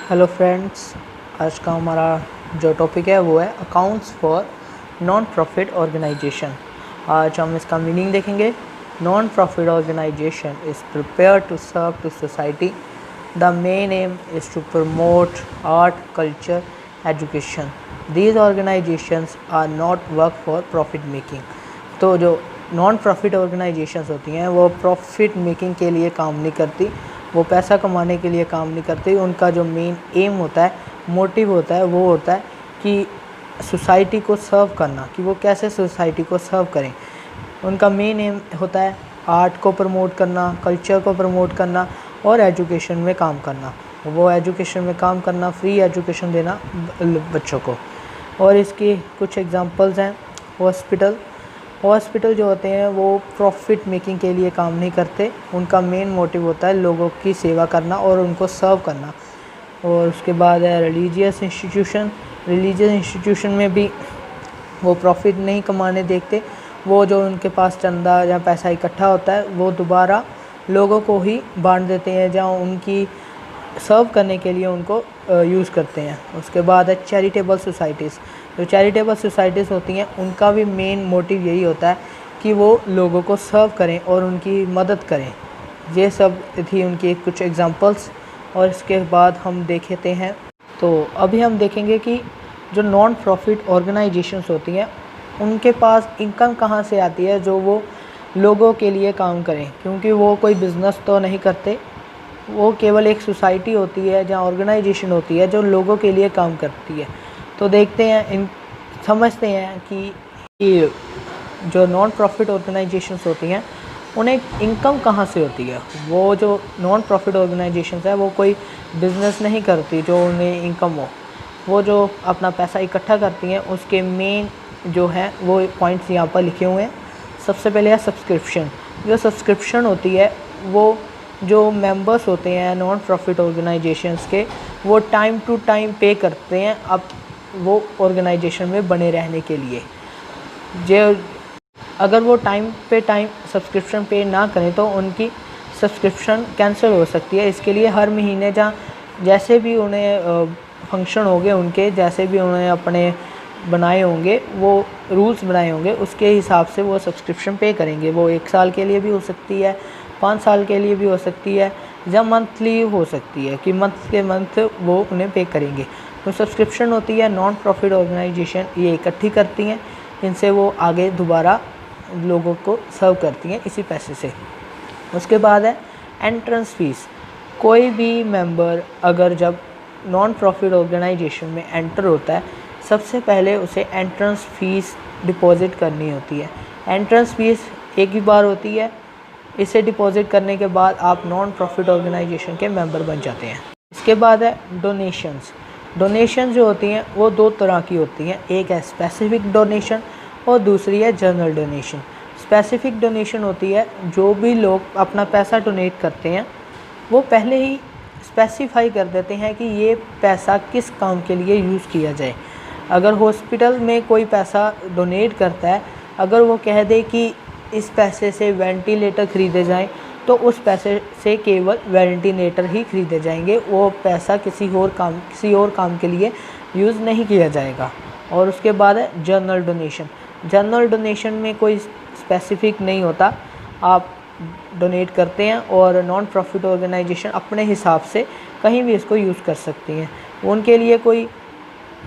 Hello friends, आज का हमारा जो टॉपिक है वो है accounts for non profit organisation. आज हम इसका मीनिंग देखेंगे। Non profit organisation is prepare to serve to society. The main aim is to promote art, culture, education. These organisations are not work for profit making. तो जो non profit organisations होती हैं वो profit making के लिए काम नहीं करती, वो पैसा कमाने के लिए काम नहीं करती। उनका जो मेन एम होता है, मोटिव होता है, वो होता है कि सोसाइटी को सर्व करना, कि वो कैसे सोसाइटी को सर्व करें। उनका मेन एम होता है आर्ट को प्रमोट करना, कल्चर को प्रमोट करना और एजुकेशन में काम करना। वो एजुकेशन में काम करना, फ्री एजुकेशन देना बच्चों को। और इसकी कुछ एग्जांपल्स हैं। हॉस्पिटल जो होते हैं वो प्रॉफिट मेकिंग के लिए काम नहीं करते। उनका मेन मोटिव होता है लोगों की सेवा करना और उनको सर्व करना। और उसके बाद है रिलीजियस इंस्टीट्यूशन में भी वो प्रॉफिट नहीं कमाने देखते। वो जो उनके पास चंदा या पैसा इकट्ठा होता है वो दोबारा लोगों को ही बांट देते हैं, जहाँ उनकी सर्व करने के लिए उनको यूज़ करते हैं। उसके बाद है चैरिटेबल सोसाइटीज़। जो चैरिटेबल सोसाइटीज़ होती हैं उनका भी मेन मोटिव यही होता है कि वो लोगों को सर्व करें और उनकी मदद करें। ये सब थी उनकी कुछ एग्जांपल्स। और इसके बाद हम देखते हैं, तो अभी हम देखेंगे कि जो नॉन प्रॉफिट ऑर्गेनाइजेशंस होती हैं उनके पास इनकम कहाँ से आती है जो वो लोगों के लिए काम करें, क्योंकि वो कोई बिज़नेस तो नहीं करते। वो केवल एक सोसाइटी होती है, जहाँ ऑर्गेनाइजेशन होती है जो लोगों के लिए काम करती है। तो देखते हैं, समझते हैं कि जो नॉन प्रॉफिट ऑर्गेनाइजेशंस होती हैं उन्हें इनकम कहाँ से होती है। वो जो नॉन प्रॉफिट ऑर्गेनाइजेशंस है वो कोई बिज़नेस नहीं करती जो उन्हें इनकम हो। वो जो अपना पैसा इकट्ठा करती हैं उसके मेन जो है वो पॉइंट्स यहाँ पर लिखे हुए हैं। सबसे पहले है सब्सक्रिप्शन। जो सब्सक्रिप्शन होती है वो जो मेंबर्स होते हैं नॉन प्रॉफिट ऑर्गेनाइजेशंस के, वो टाइम टू टाइम पे करते हैं अब वो ऑर्गेनाइजेशन में बने रहने के लिए। जो अगर वो टाइम सब्सक्रिप्शन पे ना करें तो उनकी सब्सक्रिप्शन कैंसिल हो सकती है। इसके लिए हर महीने जैसे भी उन्हें फंक्शन होंगे, उनके जैसे भी उन्हें अपने बनाए होंगे, वो रूल्स बनाए होंगे, उसके हिसाब से वो सब्सक्रिप्शन पे करेंगे। वो 1 साल के लिए भी हो सकती है, 5 साल के लिए भी हो सकती है, या मंथली हो सकती है कि मंथ के मंथ वो उन्हें पे करेंगे। तो सब्सक्रिप्शन होती है नॉन प्रॉफिट ऑर्गेनाइजेशन ये इकट्ठी करती हैं, इनसे वो आगे दोबारा लोगों को सर्व करती हैं इसी पैसे से। उसके बाद है एंट्रेंस फीस। कोई भी मेंबर अगर जब नॉन प्रॉफिट ऑर्गेनाइजेशन में एंटर होता है, सबसे पहले उसे एंट्रेंस फ़ीस डिपॉज़िट करनी होती है। एंट्रेंस फ़ीस एक ही बार होती है। इसे डिपॉज़िट करने के बाद आप नॉन प्रॉफिट ऑर्गेनाइजेशन के मेंबर बन जाते हैं। इसके बाद है डोनेशंस जो होती हैं वो 2 तरह की होती हैं। एक है स्पेसिफिक डोनेशन और दूसरी है जनरल डोनेशन। स्पेसिफिक डोनेशन होती है जो भी लोग अपना पैसा डोनेट करते हैं वो पहले ही स्पेसिफाई कर देते हैं कि ये पैसा किस काम के लिए यूज़ किया जाए। अगर हॉस्पिटल में कोई पैसा डोनेट करता है, अगर वो कह दे कि इस पैसे से वेंटिलेटर ख़रीदे जाएं, तो उस पैसे से केवल वेंटिलेटर ही ख़रीदे जाएंगे। वो पैसा किसी और काम के लिए यूज़ नहीं किया जाएगा। और उसके बाद है जनरल डोनेशन में कोई स्पेसिफिक नहीं होता, आप डोनेट करते हैं और नॉन प्रॉफिट ऑर्गेनाइजेशन अपने हिसाब से कहीं भी इसको यूज़ कर सकती हैं। उनके लिए कोई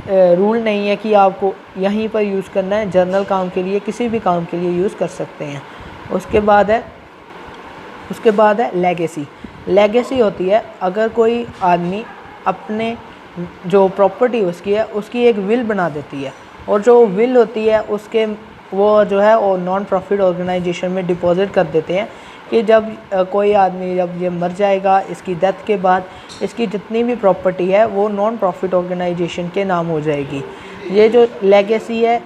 रूल नहीं है कि आपको यहीं पर यूज़ करना है। जनरल काम के लिए, किसी भी काम के लिए यूज़ कर सकते हैं। उसके बाद है लेगेसी होती है। अगर कोई आदमी अपने जो प्रॉपर्टी उसकी है उसकी एक विल बना देती है, और जो विल होती है उसके वो जो है वो नॉन प्रॉफिट ऑर्गेनाइजेशन में डिपॉज़िट कर देते हैं कि जब कोई आदमी जब ये मर जाएगा, इसकी डेथ के बाद इसकी जितनी भी प्रॉपर्टी है वो नॉन प्रॉफिट ऑर्गेनाइजेशन के नाम हो जाएगी। ये जो लेगेसी है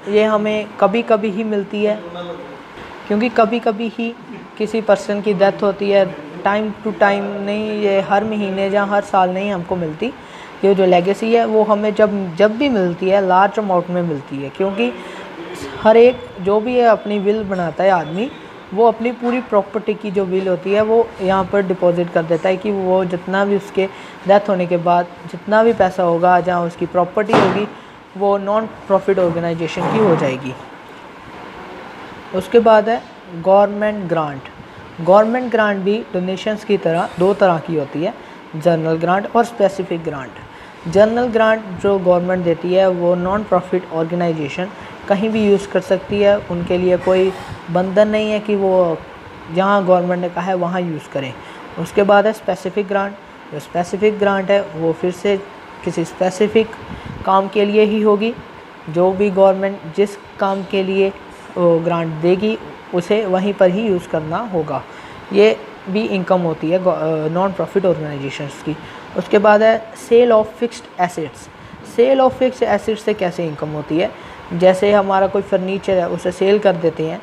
ये हमें कभी कभी ही मिलती है, क्योंकि कभी कभी ही किसी पर्सन की डेथ होती है। टाइम टू टाइम नहीं, ये हर महीने या हर साल नहीं हमको मिलती। ये जो लेगेसी है वो हमें जब भी मिलती है लार्ज अमाउंट में मिलती है, क्योंकि हर एक जो भी है अपनी विल बनाता है आदमी, वो अपनी पूरी प्रॉपर्टी की जो विल होती है वो यहाँ पर डिपॉजिट कर देता है कि वो जितना भी उसके डेथ होने के बाद जितना भी पैसा होगा जहाँ उसकी प्रॉपर्टी होगी वो नॉन प्रॉफिट ऑर्गेनाइजेशन की हो जाएगी। उसके बाद है गवर्नमेंट ग्रांट। गवर्नमेंट ग्रांट भी डोनेशंस की तरह दो तरह की होती है, जनरल ग्रांट और स्पेसिफिक ग्रांट। जनरल ग्रांट जो गवर्नमेंट देती है वो नॉन प्रॉफिट ऑर्गेनाइजेशन कहीं भी यूज़ कर सकती है, उनके लिए कोई बंधन नहीं है कि वो जहाँ गवर्नमेंट ने कहा है वहाँ यूज़ करें। उसके बाद है स्पेसिफिक ग्रांट। जो स्पेसिफिक ग्रांट है वो फिर से किसी स्पेसिफिक काम के लिए ही होगी, जो भी गवर्नमेंट जिस काम के लिए ग्रांट देगी उसे वहीं पर ही यूज़ करना होगा। ये भी इनकम होती है नॉन प्रॉफिट ऑर्गेनाइजेशंस की। उसके बाद है sale of fixed assets. Sale of fixed assets से कैसे इनकम होती है, जैसे हमारा कोई फर्नीचर है उसे सेल कर देते हैं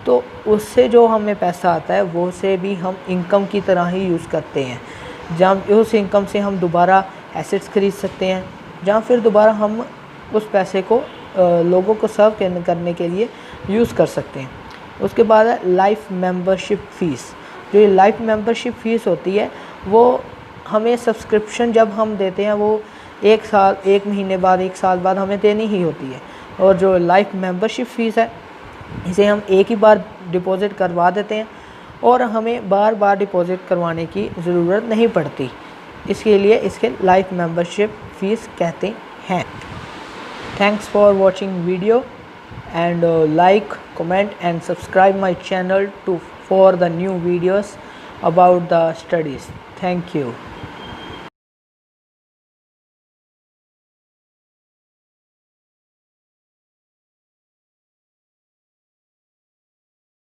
तो उससे जो हमें पैसा आता है वो से भी हम इनकम की तरह ही यूज़ करते हैं, जहाँ उस इनकम से हम दोबारा एसेट्स खरीद सकते हैं, जहाँ फिर दोबारा हम उस पैसे को लोगों को सर्व करने के लिए यूज़ कर सकते हैं। उसके बाद है लाइफ मेंबरशिप फ़ीस। जो ये लाइफ मेंबरशिप फ़ीस होती है वो हमें सब्सक्रिप्शन जब हम देते हैं वो 1 साल 1 महीने बाद 1 साल बाद हमें देनी ही होती है। और जो लाइफ मेंबरशिप फ़ीस है इसे हम एक ही बार डिपॉज़िट करवा देते हैं और हमें बार बार डिपॉज़िट करवाने की ज़रूरत नहीं पड़ती, इसके लिए इसके लाइफ मेंबरशिप फ़ीस कहते हैं। Thanks for watching video and like, comment and subscribe my channel for the new videos about the studies. Thank you.